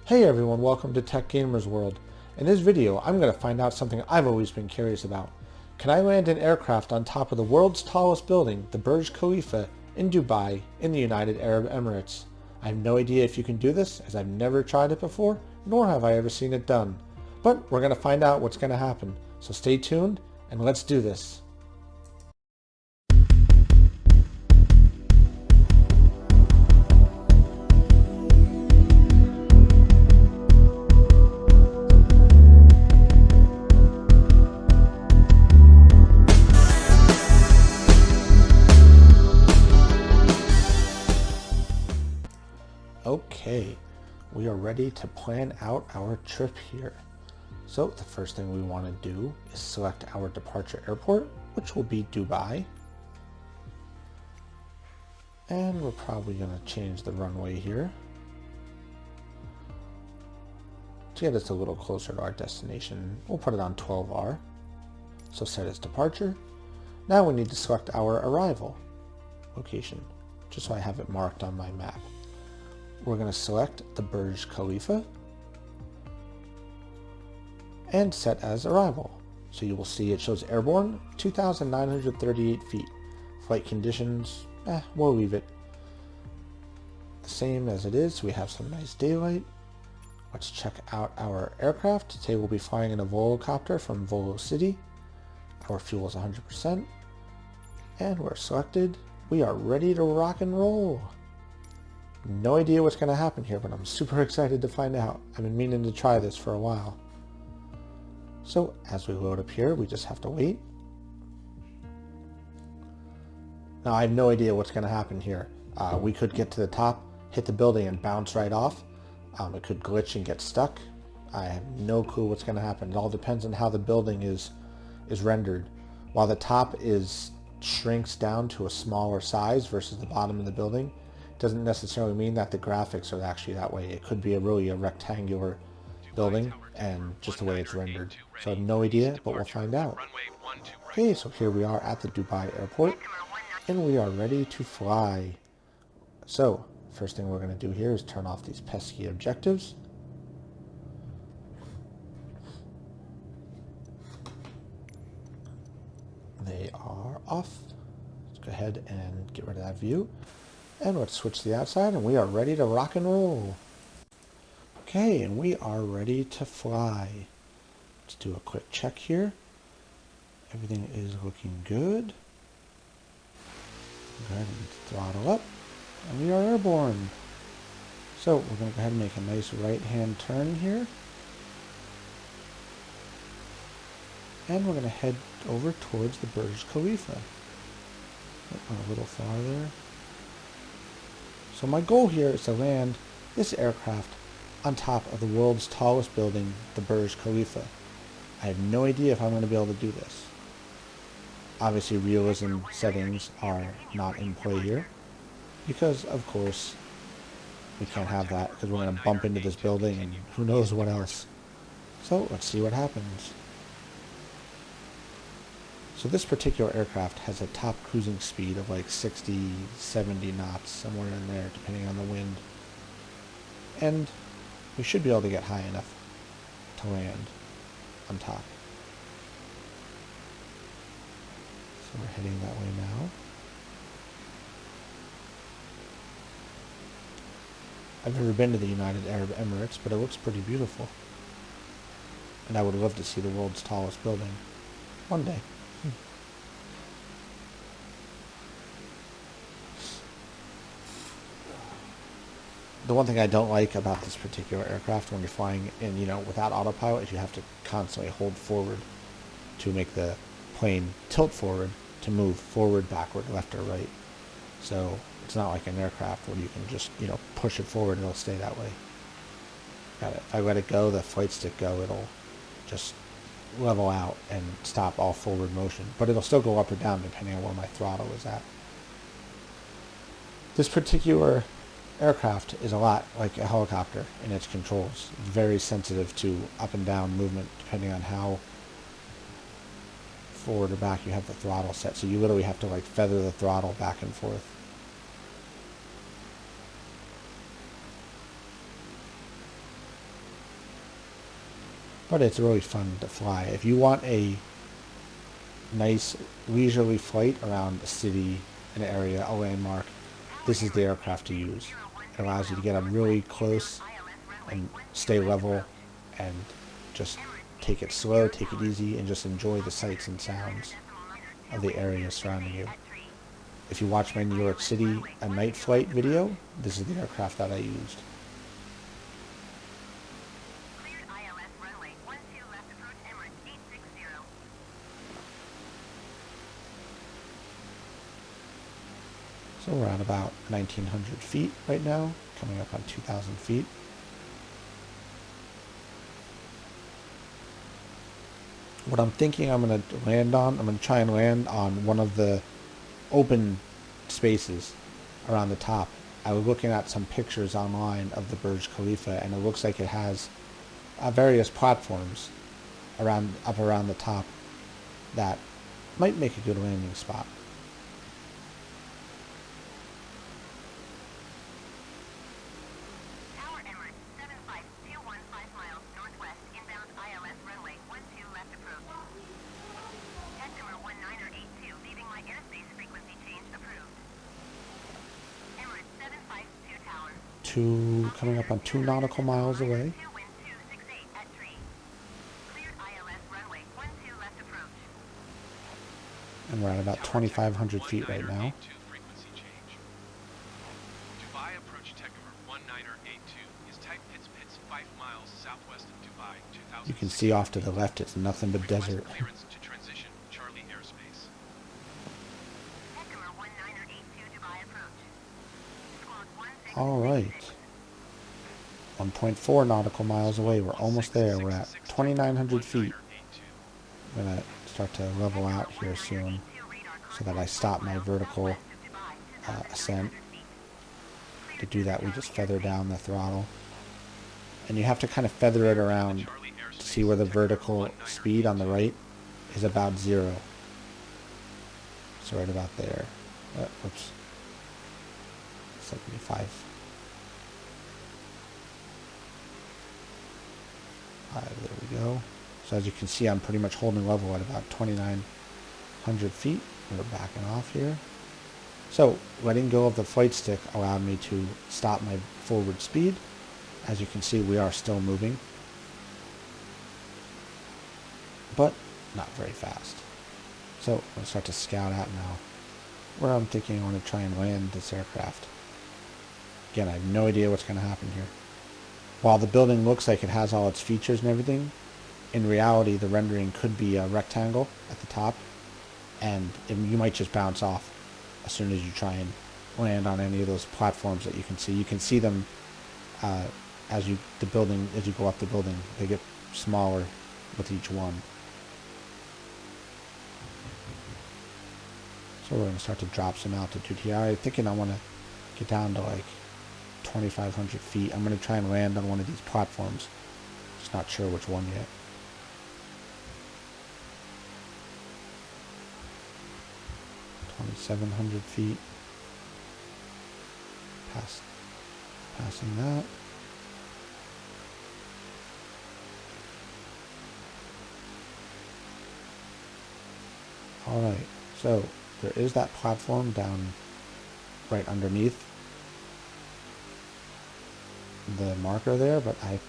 Hey everyone, welcome to Tech Gamers World. In this video, I'm going to find out something I've always been curious about. Can I land an aircraft on top of the world's tallest building, the Burj Khalifa, in Dubai, in the United Arab Emirates? I have no idea if you can do this, as I've never tried it before, nor have I ever seen it done. But we're going to find out what's going to happen, so stay tuned, and let's do this. Okay, we are ready to plan out our trip here. So the first thing we want to do is select our departure airport, which will be Dubai. And we're probably going to change the runway here to get us a little closer to our destination. We'll put it on 12R. So set as departure. Now we need to select our arrival location, just so I have it marked on my map. We're going to select the Burj Khalifa and set as arrival. So you will see it shows airborne 2,938 feet. Flight conditions, we'll leave it the same as it is. We have some nice daylight. Let's check out our aircraft. Today we'll be flying in a Volocopter from Volo City. Our fuel is 100%. And we're selected. We are ready to rock and roll. No idea what's going to happen here, but I'm super excited to find out. I've been meaning to try this for a while. So as we load up here, we just have to wait. Now I have no idea what's going to happen here. We could get to the top, hit the building and bounce right off. It could glitch and get stuck. I have no clue what's going to happen. It all depends on how the building is rendered. While the top shrinks down to a smaller size versus the bottom of the building, doesn't necessarily mean that the graphics are actually that way. It could be really a rectangular building and just the way it's rendered. So I have no idea, but we'll find out. Okay, so here we are at the Dubai airport and we are ready to fly. So first thing we're going to do here is turn off these pesky objectives. They are off. Let's go ahead and get rid of that view. And let's switch to the outside and we are ready to rock and roll. Okay, and we are ready to fly. Let's do a quick check here. Everything is looking good. Go ahead and throttle up. And we are airborne. So we're going to go ahead and make a nice right-hand turn here. And we're going to head over towards the Burj Khalifa. A little far there. So my goal here is to land this aircraft on top of the world's tallest building, the Burj Khalifa. I have no idea if I'm going to be able to do this. Obviously realism settings are not in play here because of course we can't have that because we're going to bump into this building and who knows what else. So let's see what happens. So this particular aircraft has a top cruising speed of like 60, 70 knots, somewhere in there, depending on the wind. And we should be able to get high enough to land on top. So we're heading that way now. I've never been to the United Arab Emirates, but it looks pretty beautiful. And I would love to see the world's tallest building one day. The one thing I don't like about this particular aircraft when you're flying in, without autopilot is you have to constantly hold forward to make the plane tilt forward to move forward, backward, left or right. So it's not like an aircraft where you can just, push it forward and it'll stay that way. If I let it go, the flight stick go, it'll just level out and stop all forward motion. But it'll still go up or down depending on where my throttle is at. This particular aircraft is a lot like a helicopter in its controls. It's very sensitive to up and down movement depending on how forward or back you have the throttle set. So you literally have to feather the throttle back and forth. but it's really fun to fly. If you want a nice leisurely flight around a city, an area, a landmark, this is the aircraft to use. It allows you to get up really close and stay level and just take it slow, take it easy, and just enjoy the sights and sounds of the area surrounding you. If you watch my New York City a night flight video, this is the aircraft that I used. Cleared ILS runway 12 left approach Emirates 860. So we're at about 1,900 feet right now, coming up on 2,000 feet. What I'm thinking I'm going to land on, I'm going to try and land on one of the open spaces around the top. I was looking at some pictures online of the Burj Khalifa, and it looks like it has various platforms up around the top that might make a good landing spot. Tower Emirates 75215 miles northwest, inbound ILS runway 12 left approach. Head 1982, leaving my airspace frequency change approved. Emirates 752 tower. Coming up on 2 nautical miles away. Wind 268 at tree. Cleared ILS runway 12 left approach. And we're at about 2,500 feet right now. Frequency change. Dubai approach Tekimer 1982 is type Pitts 5 miles southwest of Dubai 2000. You can see off to the left it's nothing but desert. Clearance to transition Charlie airspace. Tekimer 1982 Dubai approach. Squawk 16. All right. 1.4 nautical miles away. We're almost there. We're at 2,900 feet. I'm going to start to level out here soon so that I stop my vertical ascent. To do that, we just feather down the throttle. And you have to kind of feather it around to see where the vertical speed on the right is about 0. So right about there. Oops. 75. There we go. So as you can see, I'm pretty much holding level at about 2,900 feet. We're backing off here. So letting go of the flight stick allowed me to stop my forward speed. As you can see, we are still moving, but not very fast. So I'm going to start to scout out now where I'm thinking I want to try and land this aircraft. Again, I have no idea what's going to happen here. While the building looks like it has all its features and everything, in reality the rendering could be a rectangle at the top, and you might just bounce off as soon as you try and land on any of those platforms that you can see. You can see them as you go up the building. They get smaller with each one. So we're going to start to drop some altitude here. I'm thinking I want to get down to like 2,500 feet. I'm going to try and land on one of these platforms. Just not sure which one yet. $2,700 feet. Passing that. All right. So there is that platform down right underneath the marker there, but I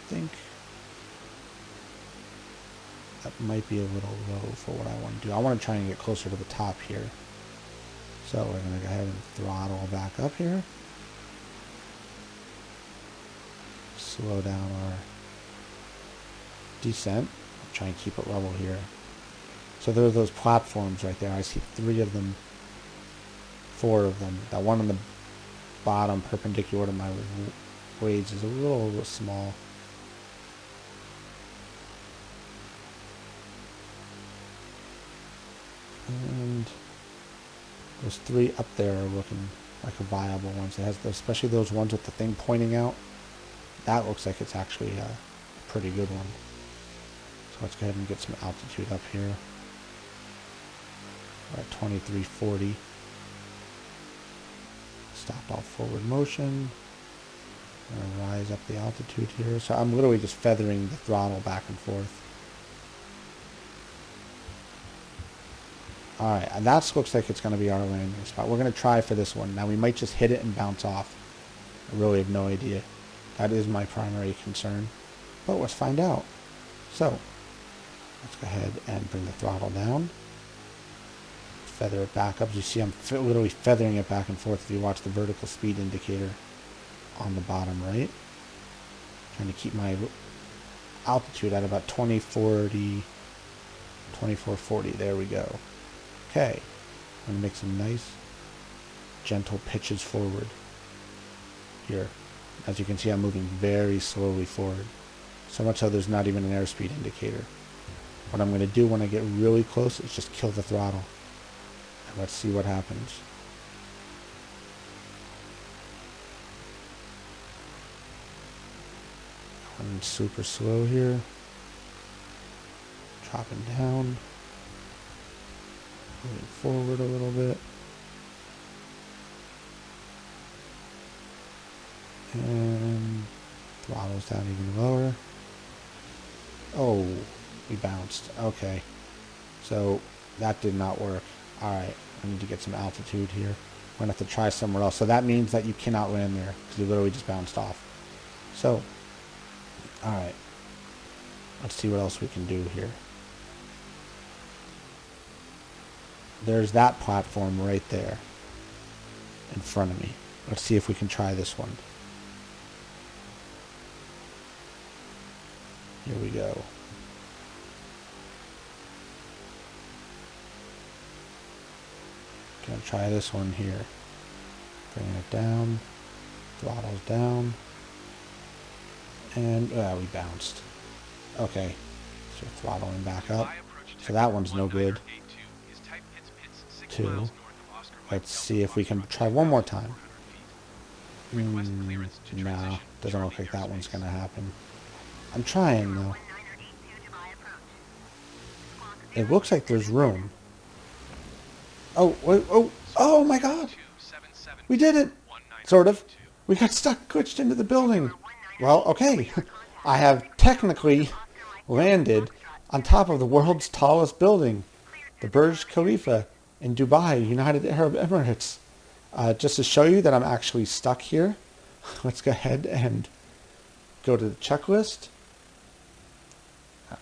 think that might be a little low for what I want to do. I want to try and get closer to the top here. So we're going to go ahead and throttle back up here. Slow down our descent. Try and keep it level here. So there are those platforms right there. I see 3 of them, 4 of them. That one on the bottom perpendicular to my blades is a little small. And those 3 up there are looking like a viable ones. It has, especially those ones with the thing pointing out. That looks like it's actually a pretty good one. So let's go ahead and get some altitude up here. We're at 2340. Stop all forward motion. I'm gonna rise up the altitude here. So I'm literally just feathering the throttle back and forth. Alright, and that looks like it's going to be our landing spot. We're going to try for this one. Now we might just hit it and bounce off. I really have no idea. That is my primary concern. But let's find out. So, let's go ahead and bring the throttle down. Feather it back up. As you see, I'm literally feathering it back and forth if you watch the vertical speed indicator on the bottom right. Trying to keep my altitude at about 2440. There we go. Okay. I'm going to make some nice, gentle pitches forward here. As you can see, I'm moving very slowly forward. So much so there's not even an airspeed indicator. What I'm going to do when I get really close is just kill the throttle. And let's see what happens. I'm super slow here. Dropping down. Moving forward a little bit. And throttle's down even lower. Oh, we bounced. Okay. So that did not work. Alright, I need to get some altitude here. I'm going to have to try somewhere else. So that means that you cannot land there because you literally just bounced off. So, alright. Let's see what else we can do here. There's that platform right there in front of me. Let's see if we can try this one. Here we go. Gonna try this one here. Bringing it down. Throttle's down. And we bounced. Okay. So throttling back up. So that one's no good. 2. Let's see if we can try one more time. No, doesn't look like that one's gonna happen. I'm trying though. It looks like there's room. Oh, oh my god! We did it! Sort of. We got stuck, glitched into the building. Well, okay. I have technically landed on top of the world's tallest building, the Burj Khalifa in Dubai, United Arab Emirates. Just to show you that I'm actually stuck here, let's go ahead and go to the checklist.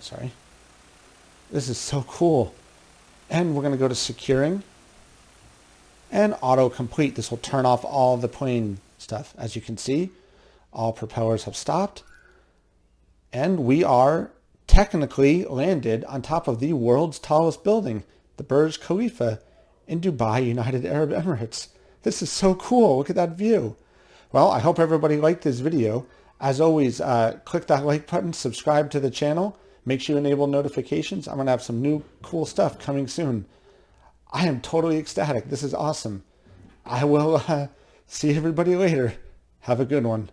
Sorry. This is so cool. And we're going to go to securing and auto-complete. This will turn off all the plane stuff. As you can see, all propellers have stopped. And we are technically landed on top of the world's tallest building, the Burj Khalifa in Dubai, United Arab Emirates. This is so cool. Look at that view. Well, I hope everybody liked this video. As always, click that like button, subscribe to the channel. Make sure you enable notifications. I'm going to have some new cool stuff coming soon. I am totally ecstatic. This is awesome. I will see everybody later. Have a good one.